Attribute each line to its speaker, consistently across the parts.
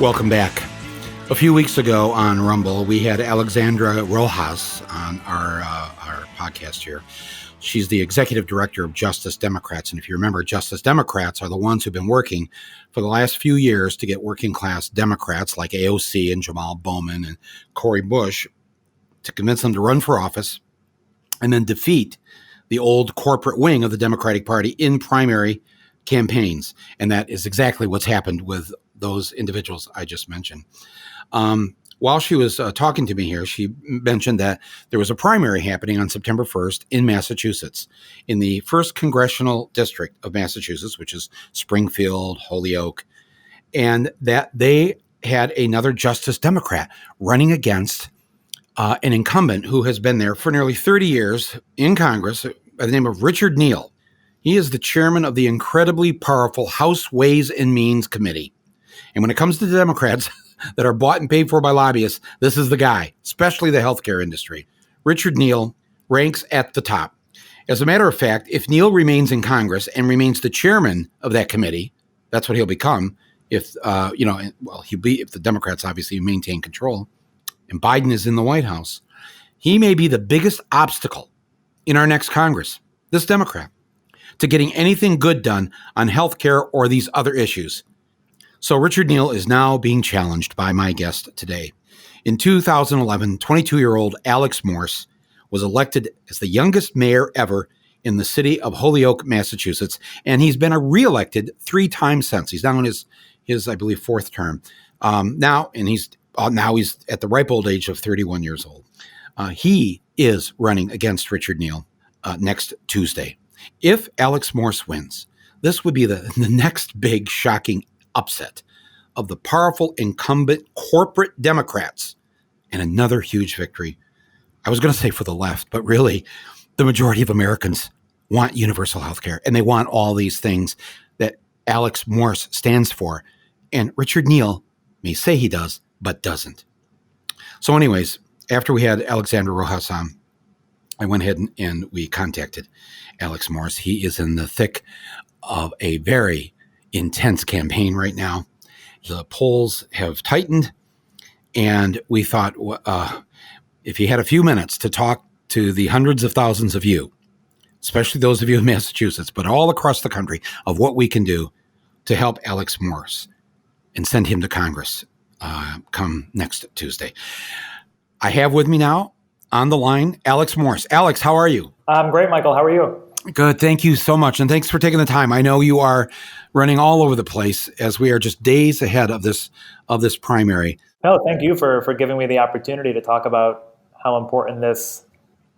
Speaker 1: Welcome back. A few weeks ago on Rumble, we had Alexandra Rojas on our podcast here. She's the executive director of Justice Democrats. And if you remember, Justice Democrats are the ones who've been working for the last few years to get working class Democrats like AOC and Jamal Bowman and Cori Bush to convince them to run for office and then defeat the old corporate wing of the Democratic Party in primary campaigns. And that is exactly what's happened with those individuals I just mentioned. While she was talking to me here, she mentioned that there was a primary happening on September 1st in Massachusetts, in the 1st Congressional District of Massachusetts, which is Springfield, Holyoke, and that they had another Justice Democrat running against an incumbent who has been there for nearly 30 years in Congress by the name of Richie Neal. He is the chairman of the incredibly powerful House Ways and Means Committee. And when it comes to the Democrats that are bought and paid for by lobbyists, this is the guy, especially the healthcare industry. Richie Neal ranks at the top. As a matter of fact, if Neal remains in Congress and remains the chairman of that committee, that's what he'll become if, he'll be if the Democrats obviously maintain control and Biden is in the White House. He may be the biggest obstacle in our next Congress, this Democrat, to getting anything good done on healthcare or these other issues. So Richie Neal is now being challenged by my guest today. In 2011, 22-year-old Alex Morse was elected as the youngest mayor ever in the city of Holyoke, Massachusetts, and he's been reelected 3 times since. He's now in his I believe, 4th term. He's at the ripe old age of 31 years old. He is running against Richie Neal next Tuesday. If Alex Morse wins, this would be the next big shocking upset of the powerful incumbent corporate Democrats and another huge victory. I was going to say for the left, but really the majority of Americans want universal health care and they want all these things that Alex Morse stands for. And Richie Neal may say he does, but doesn't. So anyways, after we had Alexandra Rojas on, I went ahead and we contacted Alex Morse. He is in the thick of a very intense campaign right now. The polls have tightened, and we thought if you had a few minutes to talk to the hundreds of thousands of you, especially those of you in Massachusetts, but all across the country, of what we can do to help Alex Morse and send him to Congress come next Tuesday. I have with me now on the line Alex Morse. Alex, how are you?
Speaker 2: I'm great, Michael. How are you?
Speaker 1: Good. Thank you so much. And thanks for taking the time. I know you are running all over the place as we are just days ahead of this primary.
Speaker 2: No, thank you for giving me the opportunity to talk about how important this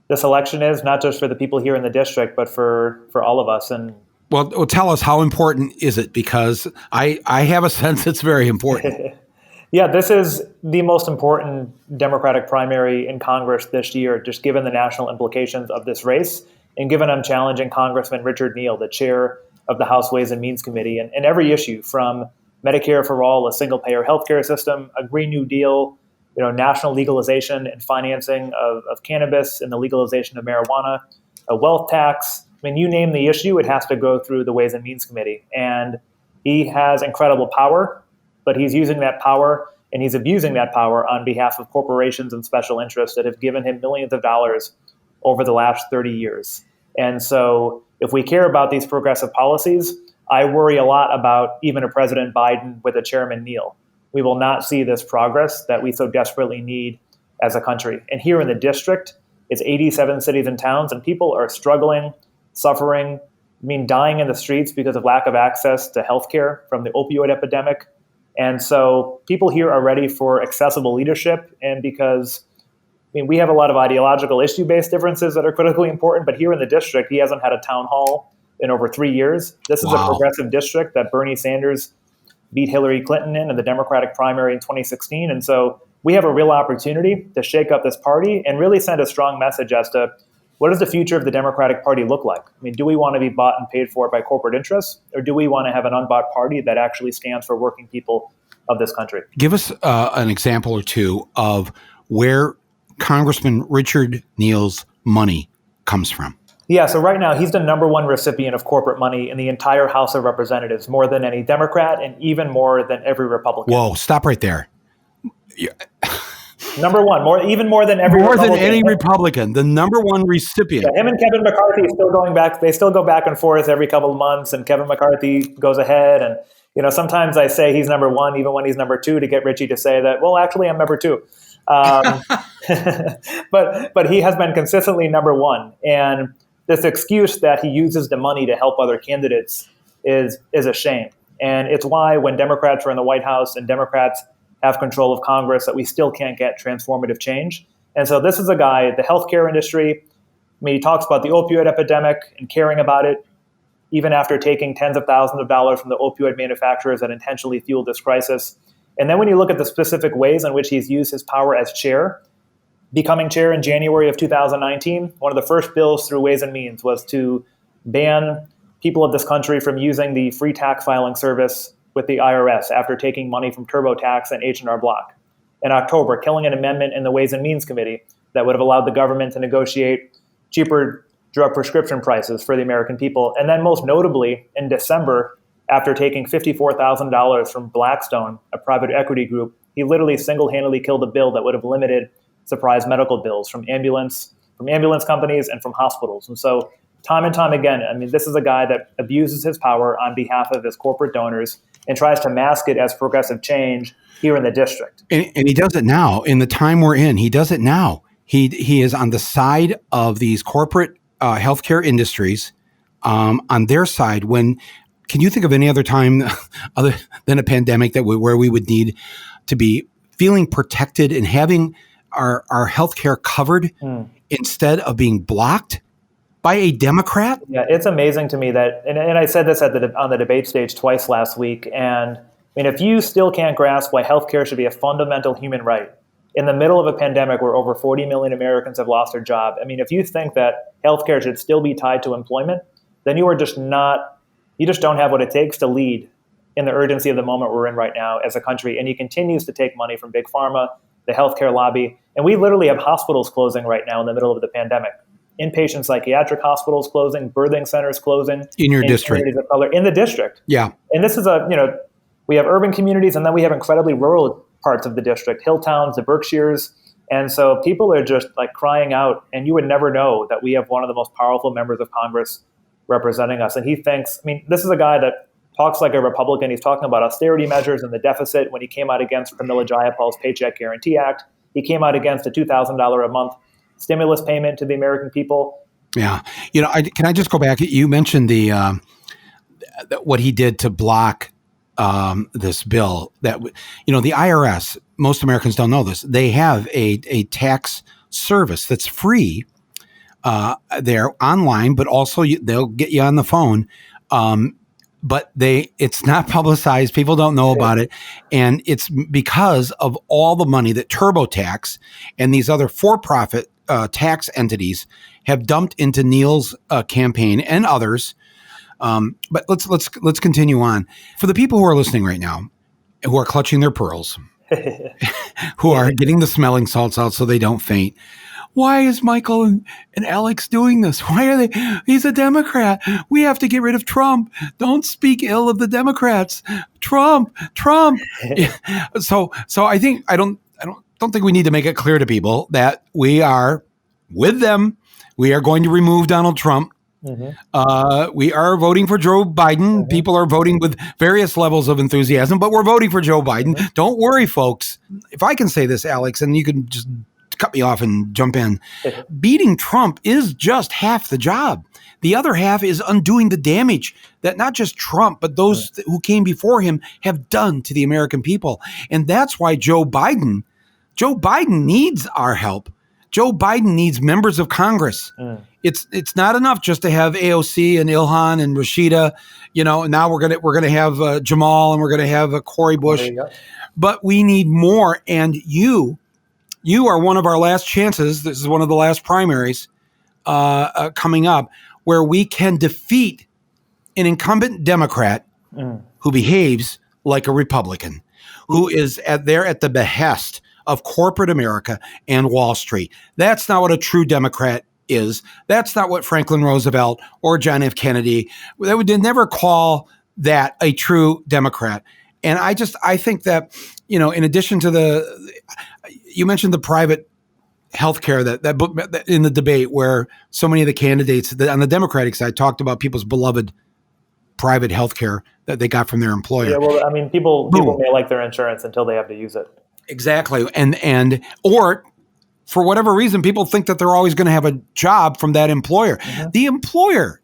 Speaker 2: election is, not just for the people here in the district, but for all of us. And
Speaker 1: well, tell us, how important is it? Because I have a sense it's very important.
Speaker 2: Yeah, this is the most important Democratic primary in Congress this year, just given the national implications of this race. And given I'm challenging Congressman Richie Neal, the chair of the House Ways and Means Committee, and every issue from Medicare for all, a single-payer healthcare system, a Green New Deal, national legalization and financing of cannabis and the legalization of marijuana, a wealth tax. I mean, you name the issue, it has to go through the Ways and Means Committee. And he has incredible power, but he's using that power and he's abusing that power on behalf of corporations and special interests that have given him millions of dollars over the last 30 years. And so if we care about these progressive policies, I worry a lot about even a President Biden with a Chairman Neal. We will not see this progress that we so desperately need as a country. And here in the district, it's 87 cities and towns, and people are struggling, suffering, dying in the streets because of lack of access to healthcare from the opioid epidemic. And so people here are ready for accessible leadership, and because we have a lot of ideological issue-based differences that are critically important, but here in the district, he hasn't had a town hall in over 3 years. This is a progressive district that Bernie Sanders beat Hillary Clinton in the Democratic primary in 2016. And so we have a real opportunity to shake up this party and really send a strong message as to what does the future of the Democratic Party look like? Do we want to be bought and paid for by corporate interests, or do we want to have an unbought party that actually stands for working people of this country?
Speaker 1: Give us an example or two of where Congressman Richie Neal's money comes from.
Speaker 2: Yeah, so right now he's the number one recipient of corporate money in the entire House of Representatives, more than any Democrat and even more than every Republican.
Speaker 1: Whoa, stop right there.
Speaker 2: Number one, even more than every
Speaker 1: More
Speaker 2: Republican.
Speaker 1: than any Republican, the number one recipient.
Speaker 2: Yeah, him and Kevin McCarthy are still going back. They still go back and forth every couple of months, and Kevin McCarthy goes ahead. And sometimes I say he's number one, even when he's number two, to get Richie to say that. Well, actually, I'm number two. But he has been consistently number one, and this excuse that he uses the money to help other candidates is a shame. And it's why when Democrats are in the White House and Democrats have control of Congress, that we still can't get transformative change. And so this is a guy, the healthcare industry, he talks about the opioid epidemic and caring about it, even after taking tens of thousands of dollars from the opioid manufacturers that intentionally fueled this crisis. And then when you look at the specific ways in which he's used his power as chair, becoming chair in January of 2019, one of the first bills through Ways and Means was to ban people of this country from using the free tax filing service with the IRS after taking money from TurboTax and H&R Block. In October, killing an amendment in the Ways and Means Committee that would have allowed the government to negotiate cheaper drug prescription prices for the American people. And then most notably, in December, after taking $54,000 from Blackstone, a private equity group, he literally single-handedly killed a bill that would have limited surprise medical bills from ambulance companies and from hospitals. And so time and time again, this is a guy that abuses his power on behalf of his corporate donors and tries to mask it as progressive change here in the district.
Speaker 1: And he does it now. In the time we're in, he does it now. He is on the side of these corporate healthcare industries, on their side. Can you think of any other time other than a pandemic where we would need to be feeling protected and having our healthcare covered instead of being blocked by a Democrat?
Speaker 2: Yeah, it's amazing to me that, and I said this on the debate stage twice last week. And if you still can't grasp why healthcare should be a fundamental human right in the middle of a pandemic where over 40 million Americans have lost their job, if you think that healthcare should still be tied to employment, then you just don't have what it takes to lead in the urgency of the moment we're in right now as a country. And he continues to take money from big pharma, the healthcare lobby. And we literally have hospitals closing right now in the middle of the pandemic. Inpatient psychiatric hospitals closing, birthing centers closing.
Speaker 1: In your district.
Speaker 2: Of color, in the district.
Speaker 1: Yeah.
Speaker 2: And this is we have urban communities, and then we have incredibly rural parts of the district, hill towns, the Berkshires. And so people are just crying out, and you would never know that we have one of the most powerful members of Congress representing us. And he thinks, this is a guy that talks like a Republican. He's talking about austerity measures and the deficit when he came out against Pramila Jayapal's Paycheck Guarantee Act. He came out against a $2,000 a month stimulus payment to the American people.
Speaker 1: Yeah. Can I just go back? You mentioned what he did to block this bill that, the IRS, most Americans don't know this. They have a tax service that's free. They're online, but also they'll get you on the phone. But it's not publicized. People don't know about it. And it's because of all the money that TurboTax and these other for-profit tax entities have dumped into Neal's campaign and others. But let's continue on. For the people who are listening right now, who are clutching their pearls, who are getting the smelling salts out so they don't faint, why is Michael and Alex doing this? Why are they? He's a Democrat. We have to get rid of Trump. Don't speak ill of the Democrats. Trump. So I don't think we need to make it clear to people that we are with them. We are going to remove Donald Trump. Mm-hmm. We are voting for Joe Biden. Mm-hmm. People are voting with various levels of enthusiasm, but we're voting for Joe Biden. Mm-hmm. Don't worry, folks. If I can say this, Alex, and you can just cut me off and jump in. Beating Trump is just half the job. The other half is undoing the damage that not just Trump, but those who came before him have done to the American people. And that's why Joe Biden needs our help. Joe Biden needs members of Congress. It's not enough just to have AOC and Ilhan and Rashida. Now we're gonna have Jamal, and we're gonna have Cori Bush. But we need more. And you are one of our last chances. This is one of the last primaries coming up where we can defeat an incumbent Democrat who behaves like a Republican, who is at the behest of corporate America and Wall Street. That's not what a true Democrat is. That's not what Franklin Roosevelt or John F. Kennedy, they would never call that a true Democrat. And I think that, in addition to you mentioned the private healthcare, that book in the debate where so many of the candidates on the Democratic side talked about people's beloved private healthcare that they got from their employer.
Speaker 2: Yeah, well, I mean, people may like their insurance until they have to use it.
Speaker 1: Exactly. Or for whatever reason, people think that they're always going to have a job from that employer. Mm-hmm. The employer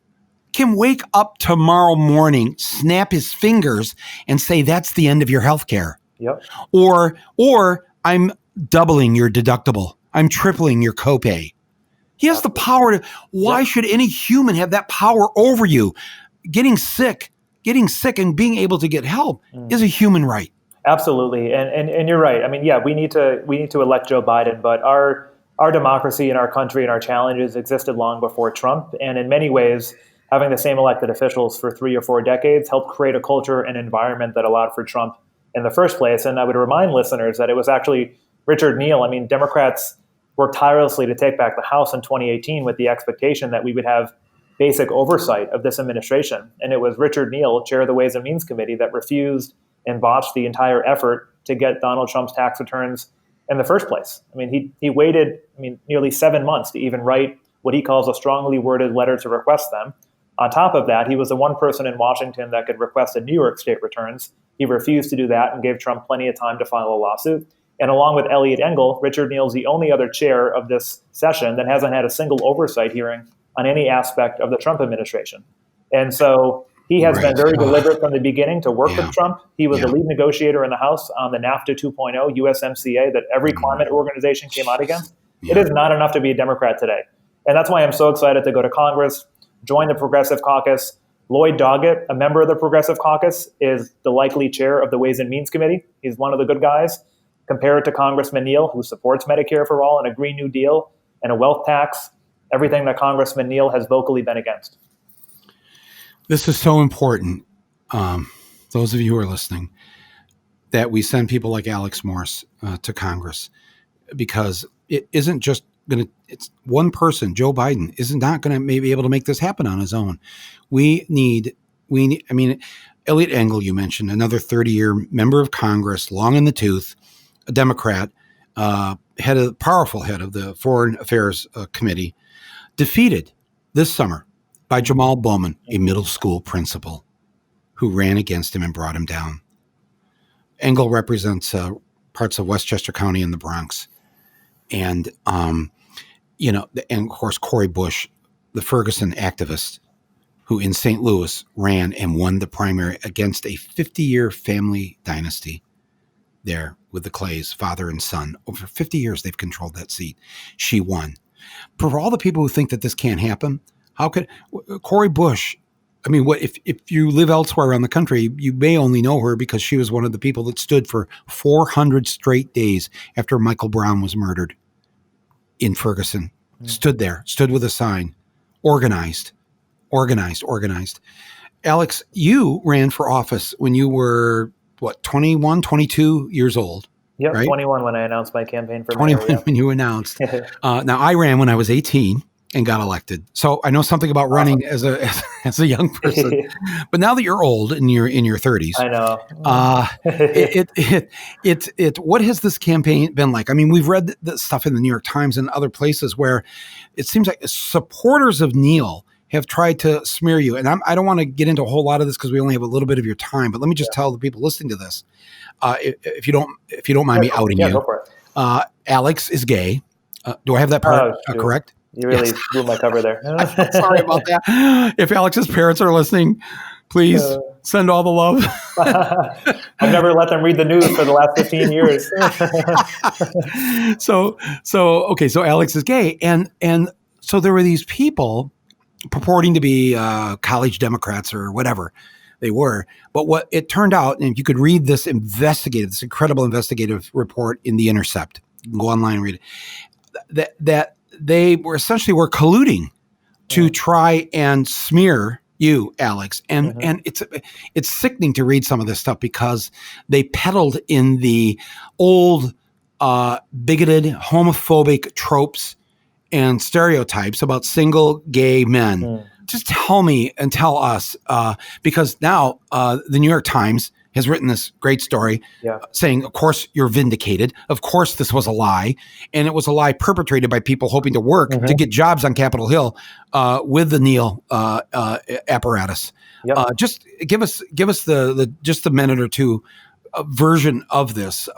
Speaker 1: can wake up tomorrow morning, snap his fingers, and say, that's the end of your health care.
Speaker 2: Yep.
Speaker 1: Or I'm doubling your deductible. I'm tripling your copay. He has the power to. Why should any human have that power over you? Getting sick and being able to get help is a human right.
Speaker 2: Absolutely. And you're right. I mean, yeah, we need to elect Joe Biden, but our democracy and our country and our challenges existed long before Trump. And in many ways, having the same elected officials for 3 or 4 decades helped create a culture and environment that allowed for Trump in the first place. And I would remind listeners that it was actually Richard Neal. I mean, Democrats worked tirelessly to take back the House in 2018 with the expectation that we would have basic oversight of this administration. And it was Richard Neal, chair of the Ways and Means Committee, that refused and botched the entire effort to get Donald Trump's tax returns in the first place. I mean, he waited, nearly 7 months to even write what he calls a strongly worded letter to request them. On top of that, he was the one person in Washington that could request a New York state returns. He refused to do that and gave Trump plenty of time to file a lawsuit. And along with Eliot Engel, Richard Neal is the only other chair of this session that hasn't had a single oversight hearing on any aspect of the Trump administration. And so he has been very deliberate from the beginning to work with Trump. He was the lead negotiator in the House on the NAFTA 2.0 USMCA that every climate organization came out against. It is not enough to be a Democrat today. And that's why I'm so excited to go to Congress, join the Progressive Caucus. Lloyd Doggett, a member of the Progressive Caucus, is the likely chair of the Ways and Means Committee. He's one of the good guys. Compare it to Congressman Neal, who supports Medicare for All and a Green New Deal and a wealth tax, everything that Congressman Neal has vocally been against.
Speaker 1: This is so important, those of you who are listening, that we send people like Alex Morse to Congress, because it isn't just going to, it's one person, Joe Biden, is not going to be able to make this happen on his own. We need, Eliot Engel, you mentioned, another 30-year member of Congress, long in the tooth, a Democrat, powerful head of the Foreign Affairs Committee, defeated this summer by Jamal Bowman, a middle school principal who ran against him and brought him down. Engel represents parts of Westchester County and the Bronx. And, and of course, Cori Bush, the Ferguson activist who in St. Louis ran and won the primary against a 50-year family dynasty there with the Clays, father and son. Over 50 years, they've controlled that seat. She won. But for all the people who think that this can't happen, how could Cori Bush? If you live elsewhere around the country, you may only know her because she was one of the people that stood for 400 straight days after Michael Brown was murdered in Ferguson. Stood with a sign, organized. Alex, you ran for office when you were, 21, 22 years old?
Speaker 2: Yeah,
Speaker 1: right?
Speaker 2: 21 when I announced my campaign for mayor.
Speaker 1: 21 when you announced. Now, I ran when I was 18 and got elected. So I know something about running as a young person. But now that you're old and you're in your 30s,
Speaker 2: I know.
Speaker 1: What has this campaign been like? I mean, we've read the stuff in the New York Times and other places where it seems like supporters of Neal have tried to smear you. And I don't want to get into a whole lot of this because we only have a little bit of your time, but let me just tell the people listening to this, if you don't mind me outing you,
Speaker 2: go for it.
Speaker 1: Alex is gay. Do I have that part correct?
Speaker 2: You really blew my cover there.
Speaker 1: Sorry about that. If Alex's parents are listening, please send all the love.
Speaker 2: I've never let them read the news for the last 15 years.
Speaker 1: So Alex is gay. And so there were these people purporting to be college Democrats or whatever they were. But what it turned out, and you could read this incredible investigative report in The Intercept. You can go online and read it. That they were colluding to try and smear you, Alex. And it's sickening to read some of this stuff because they peddled in the old bigoted, homophobic tropes and stereotypes about single gay men. Just tell me and tell us, because now the New York Times has written this great story saying, of course, you're vindicated. Of course, this was a lie. And it was a lie perpetrated by people hoping to work to get jobs on Capitol Hill with the Neal apparatus. Just give us just a minute or two version of this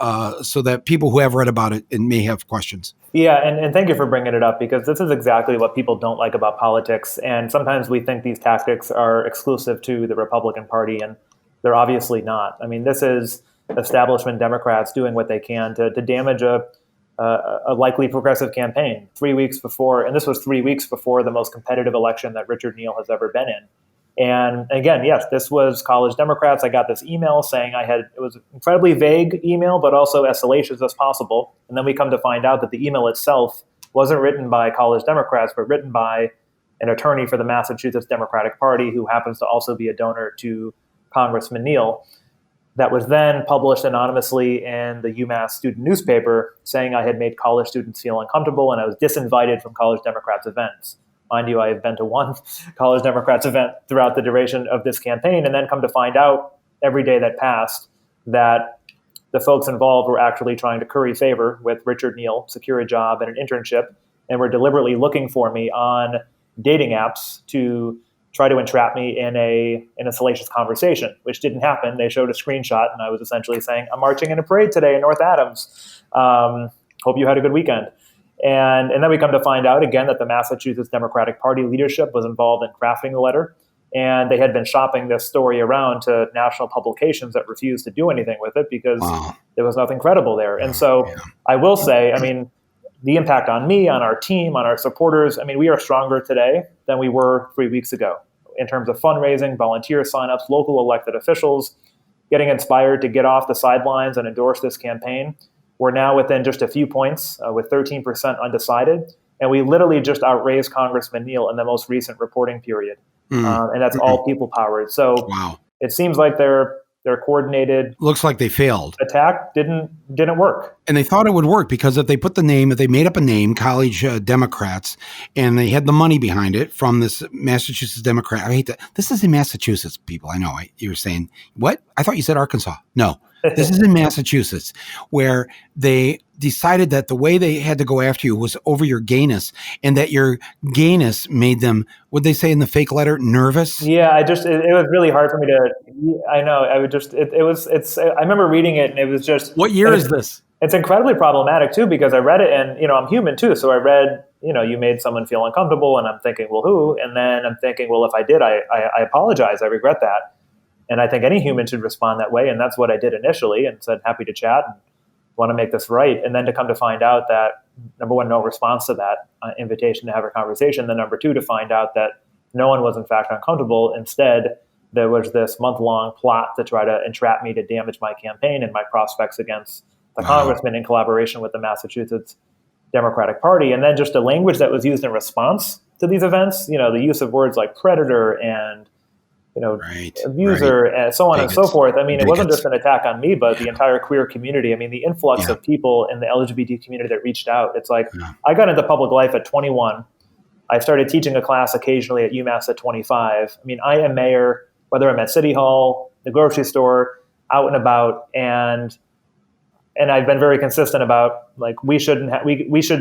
Speaker 1: so that people who have read about it and may have questions.
Speaker 2: Yeah, and thank you for bringing it up, because this is exactly what people don't like about politics. And sometimes we think these tactics are exclusive to the Republican Party, and they're obviously not. I mean, this is establishment Democrats doing what they can to damage a likely progressive campaign 3 weeks before, and this was 3 weeks before the most competitive election that Richard Neal has ever been in. And again, yes, this was college Democrats. I got this email saying it was an incredibly vague email, but also as salacious as possible. And then we come to find out that the email itself wasn't written by college Democrats, but written by an attorney for the Massachusetts Democratic Party, who happens to also be a donor to Congressman Neal. That was then published anonymously in the UMass student newspaper, saying I had made college students feel uncomfortable and I was disinvited from college Democrats events. Mind you, I have been to one college Democrats event throughout the duration of this campaign, and then come to find out every day that passed that the folks involved were actually trying to curry favor with Richard Neal, secure a job and an internship, and were deliberately looking for me on dating apps to try to entrap me in a salacious conversation, which didn't happen. They showed a screenshot, and I was essentially saying, I'm marching in a parade today in North Adams. Hope you had a good weekend. And then we come to find out again that the Massachusetts Democratic Party leadership was involved in crafting the letter, and they had been shopping this story around to national publications that refused to do anything with it because there was nothing credible there. And so I will say, I mean, the impact on me, on our team, on our supporters, I mean, we are stronger today than we were 3 weeks ago in terms of fundraising, volunteer signups, local elected officials, getting inspired to get off the sidelines and endorse this campaign. We're now within just a few points with 13% undecided. And we literally just outraised Congressman Neal in the most recent reporting period. And that's all people powered. So it seems like their coordinated
Speaker 1: looks like they failed
Speaker 2: attack didn't work.
Speaker 1: And they thought it would work because if they made up a name, college Democrats, and they had the money behind it from this Massachusetts Democrat. I hate that. This is in Massachusetts, people. I know you were saying, what? I thought you said Arkansas. No. This is in Massachusetts, where they decided that the way they had to go after you was over your gayness, and that your gayness made them, what'd they say in the fake letter, nervous?
Speaker 2: Yeah, it was really hard for me to, I know, I remember reading it and it was just.
Speaker 1: What year is this?
Speaker 2: It's incredibly problematic too, because I read it and, I'm human too. So I read, you made someone feel uncomfortable, and I'm thinking, well, who? And then I'm thinking, well, if I did, I apologize. I regret that. And I think any human should respond that way. And that's what I did initially, and said, happy to chat and want to make this right. And then to come to find out that, number one, no response to that invitation to have a conversation. Then number two, to find out that no one was in fact uncomfortable. Instead, there was this month-long plot to try to entrap me to damage my campaign and my prospects against the congressman in collaboration with the Massachusetts Democratic Party. And then just the language that was used in response to these events, the use of words like predator and abuser, and so on and so forth. I mean, it wasn't just an attack on me, but the entire queer community. I mean, the influx of people in the LGBT community that reached out. It's like, I got into public life at 21. I started teaching a class occasionally at UMass at 25. I mean, I am mayor, whether I'm at City Hall, the grocery store, out and about, and I've been very consistent about, like, we should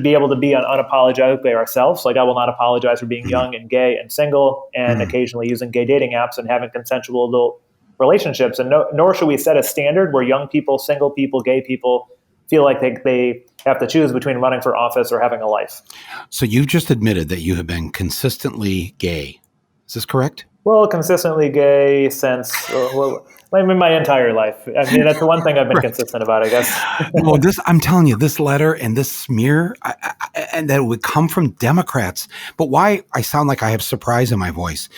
Speaker 2: be able to be unapologetically ourselves. Like, I will not apologize for being young and gay and single and occasionally using gay dating apps and having consensual adult relationships. And nor should we set a standard where young people, single people, gay people feel like they have to choose between running for office or having a life.
Speaker 1: So you've just admitted that you have been consistently gay. Is this correct?
Speaker 2: Well, consistently gay since my entire life. I mean, that's the one thing I've been consistent about, I guess.
Speaker 1: Well, I'm telling you, this letter and this smear, and that it would come from Democrats. But why I sound like I have surprise in my voice?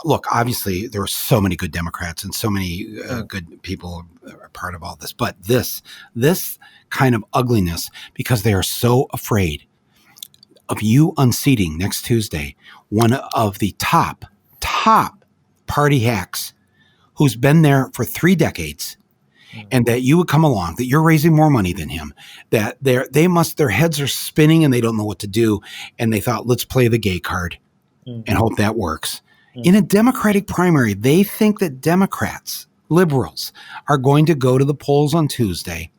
Speaker 1: Look, obviously, there are so many good Democrats and so many good people are part of all this. But this kind of ugliness, because they are so afraid of you unseating next Tuesday one of the top party hacks who's been there for 3 decades and that you would come along, that you're raising more money than him, that their heads are spinning and they don't know what to do. And they thought, let's play the gay card and hope that works. In a Democratic primary, they think that Democrats, liberals, are going to go to the polls on Tuesday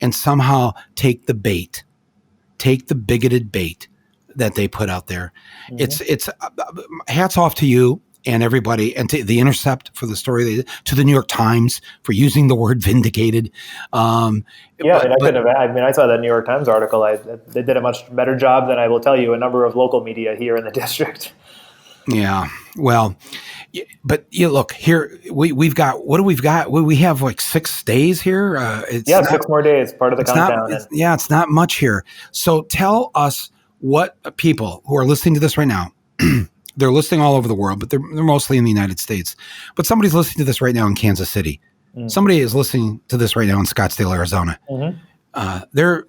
Speaker 1: and somehow take the bigoted bait that they put out there. It's hats off to you and everybody, and to The Intercept for the story, to the New York Times for using the word vindicated.
Speaker 2: I saw that New York Times article. They did a much better job than, I will tell you, a number of local media here in the district.
Speaker 1: Yeah, well, but look here. We've got, what do we've got? We have like 6 days here.
Speaker 2: 6 more days, part of the countdown.
Speaker 1: It's not much here. So tell us what people who are listening to this right now. They're listening all over the world, but they're mostly in the United States. But somebody's listening to this right now in Kansas City. Somebody is listening to this right now in Scottsdale, Arizona. They're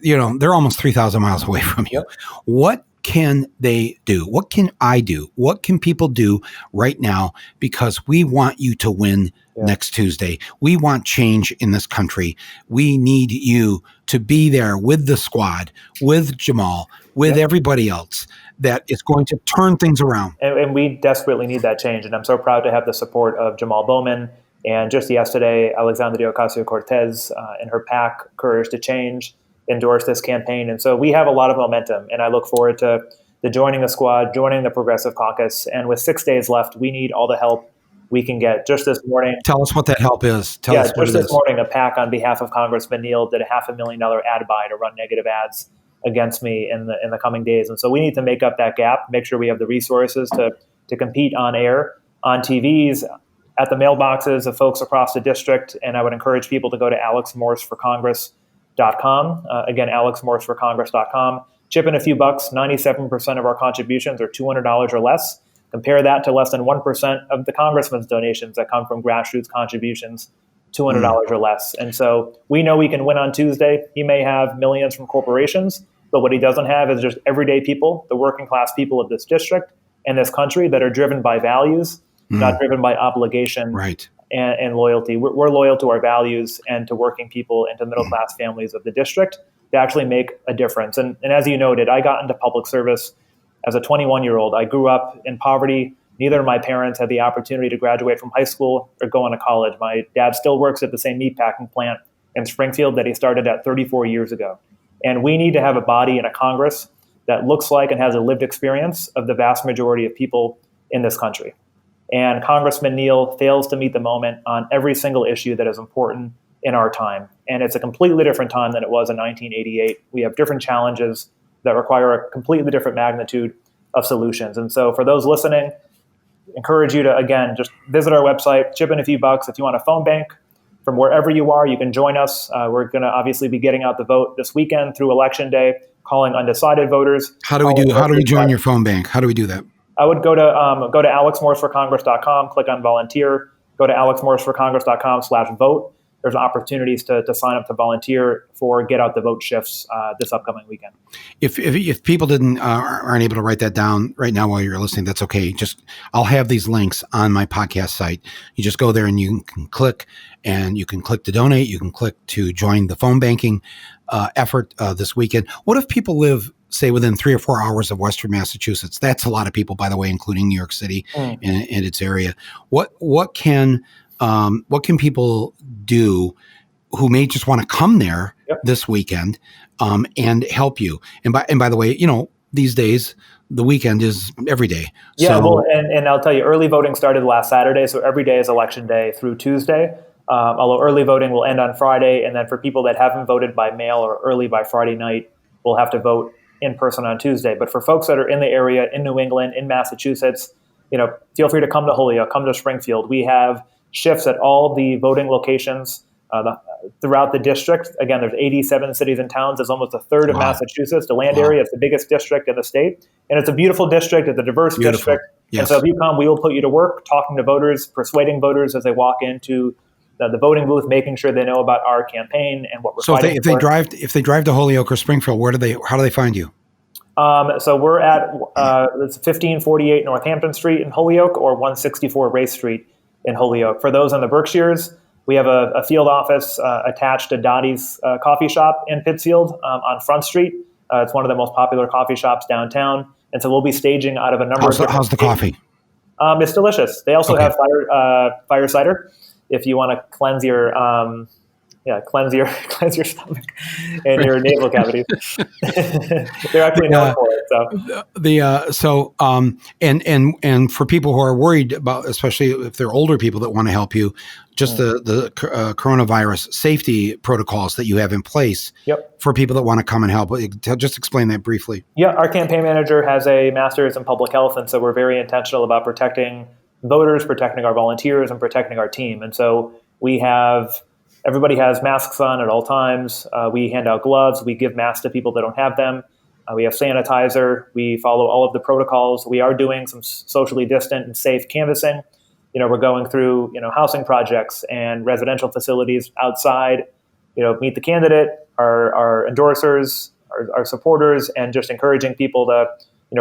Speaker 1: almost 3,000 miles away from you. What can they do? What can I do? What can people do right now? Because we want you to win next Tuesday. We want change in this country. We need you to be there with the squad, with Jamal, with everybody else that is going to turn things around.
Speaker 2: And we desperately need that change. And I'm so proud to have the support of Jamal Bowman. And just yesterday, Alexandria Ocasio-Cortez and her PAC, Courage to Change, endorsed this campaign. And so we have a lot of momentum. And I look forward to joining the squad, joining the Progressive Caucus. And with 6 days left, we need all the help we can get. Just this morning.
Speaker 1: Tell us what that help is. Tell us what it is.
Speaker 2: Just this morning, a PAC on behalf of Congressman Neal did a $500,000 ad buy to run negative ads against me in the coming days. And so we need to make up that gap, make sure we have the resources to compete on air, on TVs, at the mailboxes of folks across the district. And I would encourage people to go to alexmorseforcongress.com. Again, alexmorseforcongress.com. Chip in a few bucks. 97% of our contributions are $200 or less. Compare that to less than 1% of the congressman's donations that come from grassroots contributions, $200 or less. And so we know we can win on Tuesday. He may have millions from corporations, but what he doesn't have is just everyday people, the working class people of this district and this country that are driven by values, not driven by obligation and loyalty. We're loyal to our values and to working people and to middle class families of the district to actually make a difference. And as you noted, I got into public service as a 21-year-old. I grew up in poverty. Neither of my parents had the opportunity to graduate from high school or go on to college. My dad still works at the same meatpacking plant in Springfield that he started at 34 years ago. And we need to have a body and a Congress that looks like and has a lived experience of the vast majority of people in this country. And Congressman Neal fails to meet the moment on every single issue that is important in our time. And it's a completely different time than it was in 1988. We have different challenges that require a completely different magnitude of solutions. And so for those listening, encourage you to, again, just visit our website, chip in a few bucks. If you want a phone bank from wherever you are, you can join us. We're going to obviously be getting out the vote this weekend through Election Day, calling undecided voters.
Speaker 1: How do we join your phone bank? How do we do that?
Speaker 2: I would go to alexmorseforcongress.com, click on volunteer, go to alexmorseforcongress.com/vote. There's opportunities to sign up to volunteer for Get Out the Vote shifts this upcoming weekend.
Speaker 1: If people aren't able to write that down right now while you're listening, that's okay. I'll have these links on my podcast site. You just go there and you can click to donate. You can click to join the phone banking effort this weekend. What if people live, say, within 3 or 4 hours of Western Massachusetts? That's a lot of people, by the way, including New York City and its area. What can people do who may just want to come there this weekend and help you? And by the way, these days the weekend is every day.
Speaker 2: Yeah, so, and I'll tell you, early voting started last Saturday, so every day is Election Day through Tuesday. Although early voting will end on Friday, and then for people that haven't voted by mail or early by Friday night, will have to vote in person on Tuesday. But for folks that are in the area, in New England, in Massachusetts, feel free to come to Holyoke, come to Springfield. We have shifts at all the voting locations throughout the district. Again, there's 87 cities and towns. There's almost a third of Massachusetts. The land area is the biggest district in the state. And it's a beautiful district. It's a diverse district. Yes. And so if you come, we will put you to work talking to voters, persuading voters as they walk into the voting booth, making sure they know about our campaign and what we're fighting for. So
Speaker 1: if they drive to Holyoke or Springfield, how do they find you?
Speaker 2: So we're at it's 1548 Northampton Street in Holyoke or 164 Race Street in Holyoke. For those in the Berkshires, We have a field office attached to Dottie's coffee shop in Pittsfield on Front Street. It's one of the most popular coffee shops downtown. And so we'll be staging out of a number of different
Speaker 1: How's the coffee?
Speaker 2: It's delicious. They also have fire cider if you want to cleanse your cleanse your stomach and your nasal cavities. They're actually known for it. So
Speaker 1: and for people who are worried about, especially if they're older people that want to help you, just the coronavirus safety protocols that you have in place for people that want to come and help. Just explain that briefly.
Speaker 2: Yeah, our campaign manager has a master's in public health, and so we're very intentional about protecting voters, protecting our volunteers, and protecting our team. And so everybody has masks on at all times. We hand out gloves. We give masks to people that don't have them. We have sanitizer. We follow all of the protocols. We are doing some socially distant and safe canvassing. We're going through, housing projects and residential facilities outside, meet the candidate, our endorsers, our supporters, and just encouraging people to,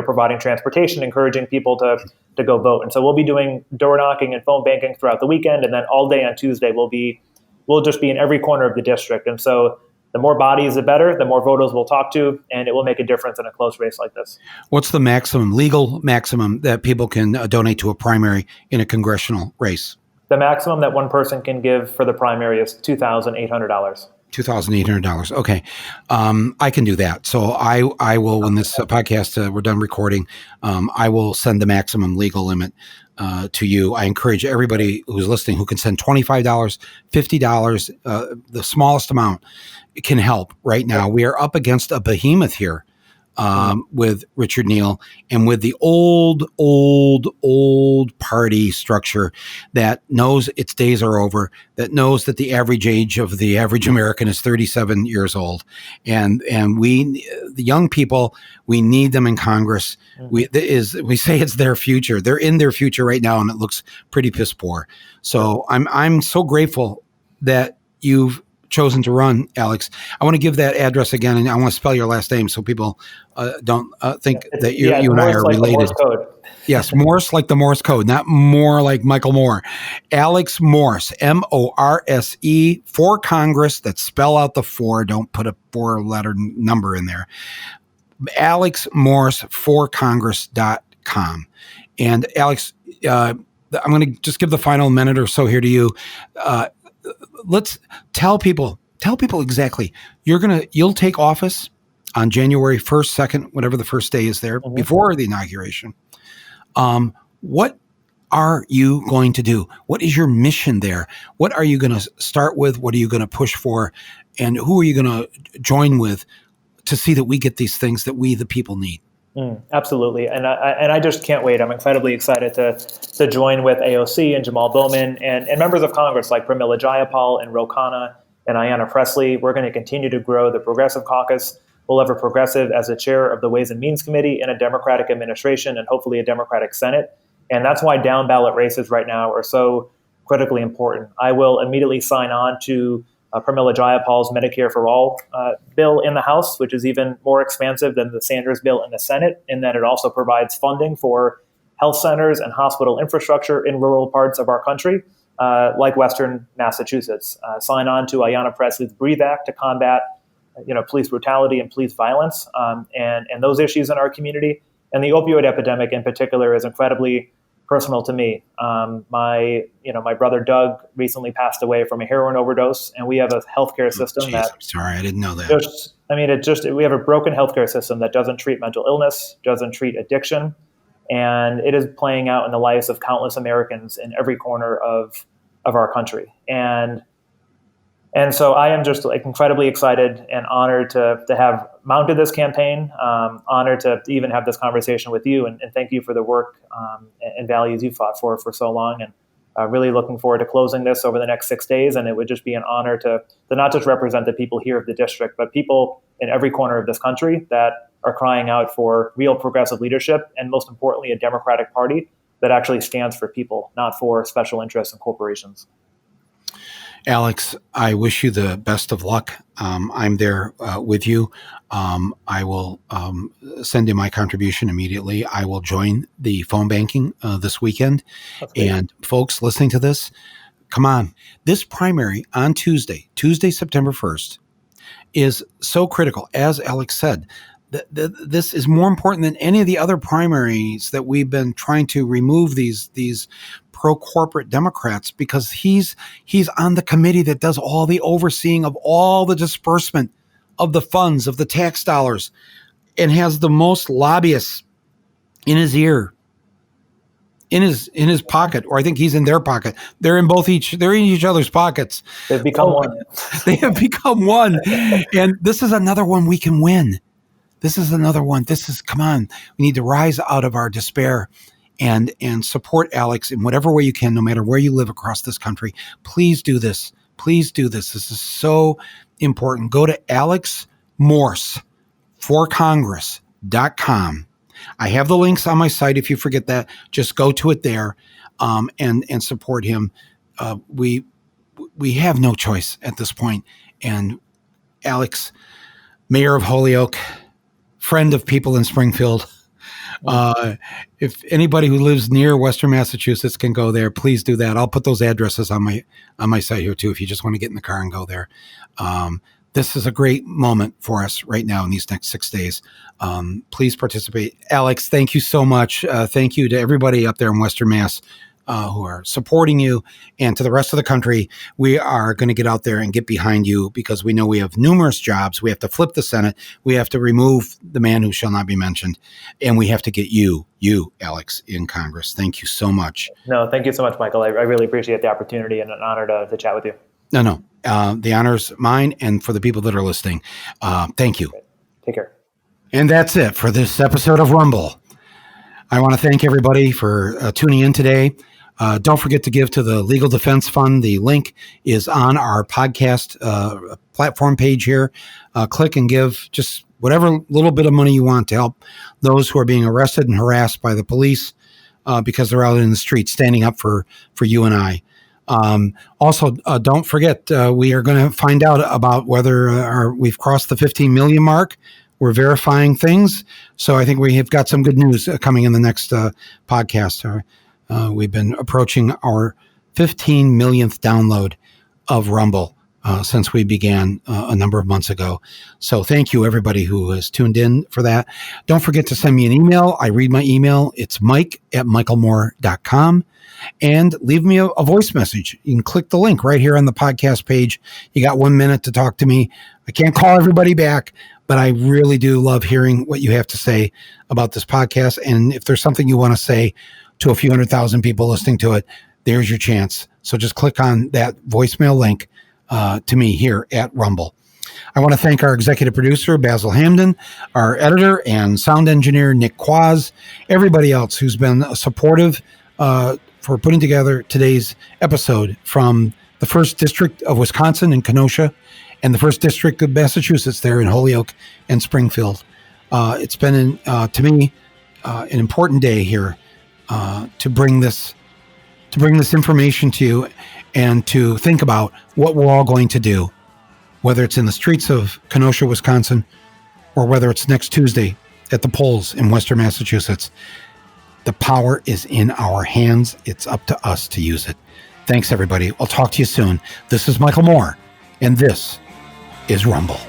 Speaker 2: providing transportation, encouraging people to go vote. And so we'll be doing door knocking and phone banking throughout the weekend. And then all day on Tuesday, we'll just be in every corner of the district. And so the more bodies, the better, the more voters we'll talk to, and it will make a difference in a close race like this.
Speaker 1: What's the legal maximum that people can donate to a primary in a congressional race?
Speaker 2: The maximum that one person can give for the primary is $2,800.
Speaker 1: $2,800. Okay. I can do that. So I will, when this podcast, we're done recording, I will send the maximum legal limit to you. I encourage everybody who's listening who can send $25, $50, the smallest amount can help right now. We are up against a behemoth here with Richard Neal and with the old party structure that knows its days are over, that knows that the average age of the average American is 37 years old. And we, the young people, we need them in Congress. We say it's their future. They're in their future right now, and it looks pretty piss poor. So I'm so grateful that you've chosen to run, Alex. I want to give that address again, and I want to spell your last name so people don't think that you and I are related.
Speaker 2: Morse code.
Speaker 1: Yes, Morse like the Morse code, not more like Michael Moore. Alex Morse, Morse, for Congress. That spell out the four. Don't put a 4-letter number in there. Alex Morse for Congress.com. And Alex, I'm going to just give the final minute or so here to you. Let's tell people exactly. You'll take office on January 1st, 2nd, whatever the first day is there, before the inauguration. What are you going to do? What is your mission there? What are you going to start with? What are you going to push for? And who are you going to join with to see that we get these things that we, the people, need?
Speaker 2: Absolutely. And I just can't wait. I'm incredibly excited to join with AOC and Jamal Bowman and members of Congress like Pramila Jayapal and Ro Khanna and Ayanna Pressley. We're going to continue to grow the Progressive Caucus. We'll have a progressive as the chair of the Ways and Means Committee in a Democratic administration and hopefully a Democratic Senate. And that's why down ballot races right now are so critically important. I will immediately sign on to Pramila Jayapal's Medicare for All bill in the House, which is even more expansive than the Sanders bill in the Senate, in that it also provides funding for health centers and hospital infrastructure in rural parts of our country, like Western Massachusetts. Sign on to Ayanna Pressley's Breathe Act to combat police brutality and police violence and those issues in our community. And the opioid epidemic in particular is incredibly personal to me. My brother Doug recently passed away from a heroin overdose, and we have a healthcare system
Speaker 1: I'm sorry, I didn't know that.
Speaker 2: We have a broken healthcare system that doesn't treat mental illness, doesn't treat addiction, and it is playing out in the lives of countless Americans in every corner of our country. And so I am just incredibly excited and honored to have mounted this campaign, honored to even have this conversation with you, and thank you for the work and values you fought for so long. And really looking forward to closing this over the next 6 days. And it would just be an honor to not just represent the people here of the district, but people in every corner of this country that are crying out for real progressive leadership, and most importantly, a Democratic Party that actually stands for people, not for special interests and corporations.
Speaker 1: Alex, I wish you the best of luck. I'm there with you. I will send you my contribution immediately. I will join the phone banking this weekend. And folks listening to this, Come on. This primary on Tuesday, September 1st, is so critical. As Alex said, this is more important than any of the other primaries that we've been trying to remove these pro-corporate Democrats, because he's on the committee that does all the overseeing of all the disbursement of the funds, of the tax dollars, and has the most lobbyists in his ear, in his pocket, or I think he's in their pocket. They're in each other's pockets.
Speaker 2: They've become one.
Speaker 1: They have become one. And this is another one we can win. This is another one. Come on. We need to rise out of our despair and support Alex in whatever way you can, no matter where you live across this country. Please do this. Please do this. This is so important. Go to alexmorseforcongress.com. I have the links on my site. If you forget that, just go to it there and support him. We have no choice at this point. And Alex, Mayor of Holyoke, friend of people in Springfield. If anybody who lives near Western Massachusetts can go there, please do that. I'll put those addresses on my site here too, if you just want to get in the car and go there. This is a great moment for us right now in these next 6 days. Please participate. Alex, thank you so much. Thank you to everybody up there in Western Mass who are supporting you, and to the rest of the country. We are going to get out there and get behind you, because we know we have numerous jobs. We have to flip the Senate. We have to remove the man who shall not be mentioned. And we have to get you, Alex, in Congress. Thank you so much.
Speaker 2: No, thank you so much, Michael. I really appreciate the opportunity, and an honor to chat with you.
Speaker 1: No. The honor's mine, and for the people that are listening. Thank you.
Speaker 2: Great. Take care.
Speaker 1: And that's it for this episode of Rumble. I want to thank everybody for tuning in today. Don't forget to give to the Legal Defense Fund. The link is on our podcast platform page here. Click and give just whatever little bit of money you want to help those who are being arrested and harassed by the police because they're out in the street standing up for you and I. Also, don't forget, we are going to find out about whether we've crossed the 15 million mark. We're verifying things. So I think we have got some good news coming in the next podcast. We've been approaching our 15 millionth download of Rumble since we began a number of months ago. So thank you, everybody who has tuned in for that. Don't forget to send me an email. I read my email. It's mike@michaelmoore.com. And leave me a voice message. You can click the link right here on the podcast page. You got 1 minute to talk to me. I can't call everybody back, but I really do love hearing what you have to say about this podcast. And if there's something you want to say to a few 100,000 people listening to it, there's your chance. So just click on that voicemail link to me here at Rumble. I want to thank our executive producer, Basil Hamden, our editor and sound engineer, Nick Quaz, everybody else who's been supportive for putting together today's episode, from the 1st District of Wisconsin in Kenosha and the 1st District of Massachusetts there in Holyoke and Springfield. It's been, to me, an important day here to bring this information to you and to think about what we're all going to do, whether it's in the streets of Kenosha, Wisconsin, or whether it's next Tuesday at the polls in Western Massachusetts. The power is in our hands. It's up to us to use it. Thanks, everybody. I'll talk to you soon. This is Michael Moore, and this is Rumble.